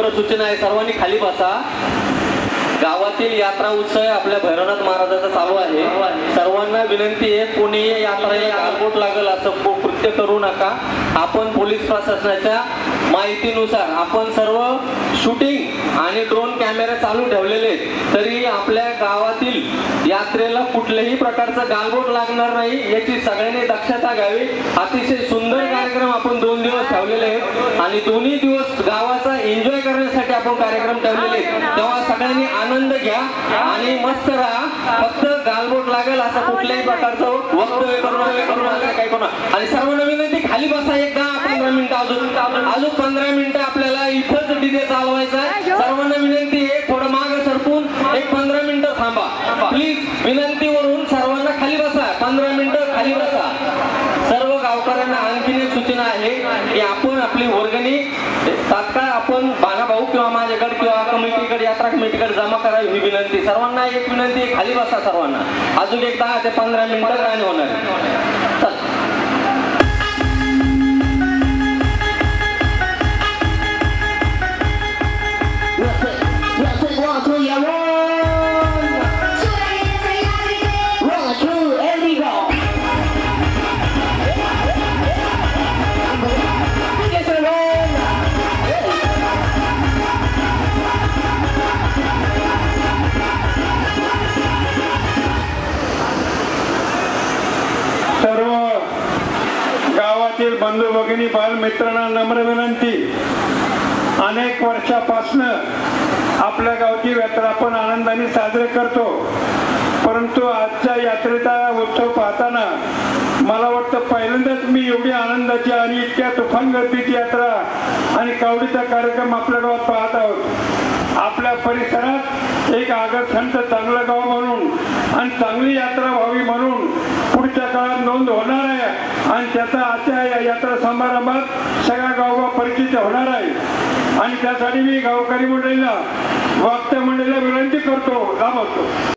नम्र सूचना आहे, सर्वांनी खाली बसा। गावातील यात्रा उत्सव आपल्या भैरवनाथ महाराजाचा चालू आहे। सर्वांना विनंती आहे, कोणीही यात्रेला गालबोट लागेल असं कृत्य करू नका। आपण पोलीस प्रशासनाच्या माहितीनुसार आपण सर्व शूटिंग आणि ड्रोन कॅमेरे चालू ठेवलेले आहेत, तरी आपल्या गावातील यात्रेला कुठल्याही प्रकारचं गालबोट लागणार नाही याची सगळ्यांनी दक्षता घ्यावी। अतिशय सुंदर कार्यक्रम आपण 2 दिवस ठेवलेले आहेत आणि दोन्ही दिवस गावाचा एन्जॉय करण्यासाठी आपण कार्यक्रम ठेवलेले आहेत, तेव्हा सगळ्यांनी आनंद घ्या आणि मस्त राहा। फक्त गालबोट लागेल असं कुठल्याही प्रकारचं वक्तव्य करू नका, काही करू नका। आणि सर्वांना विनंती, खाली बसा एकदा 15 मिनिटं, अजून 15 मिनिटं आपल्याला इथंच डीजे चालवायचा आहे। सर्वांना विनंती आहे, थोडं मागे सरकून एक 15 मिनिटं थांबा प्लीज। विनंतीवरून सर्वांना खाली बसा, 15 मिनिटं खाली बसा। सर्व गावकऱ्यांना आणखीन एक सूचना आहे की आपण आपली वर्गणी तात्काळ आपण भाऊ किंवा माझ्याकडे किंवा कमिटीकडे, यात्रा कमिटीकडे जमा करावी ही विनंती। सर्वांना एक विनंती आहे, खाली बसा सर्वांना। अजून एक 10 ते 15 मिनिटं गाणी होणार आहे। चल सर्व गावातील बंधू भगिनी बालमित्रांना नम्र विनंती, अनेक वर्षापासून आपल्या गावची यात्रा आपण आनंदाने साजरे करतो, परंतु आजच्या यात्रेचा उत्सव पाहताना मला वाटतं पहिल्यांदाच मी एवढी आनंदाची आणि इतक्या तुफान गर्दीची यात्रा आणि कावडीचा कार्यक्रम आपल्या गावात पाहत आहोत। आपल्या परिसरात एक आकर्षण चांगलं गाव म्हणून आणि चांगली यात्रा व्हावी म्हणून पुढच्या काळात नोंद होणार आहे आणि त्याचा आजच्या या यात्रा समारंभात सगळ्या गावगाव परिचित होणार आहे। आणि त्यासाठी मी गावकरी मंडळीला, वक्ता मंडळीला विनंती करतो, लाभवतो।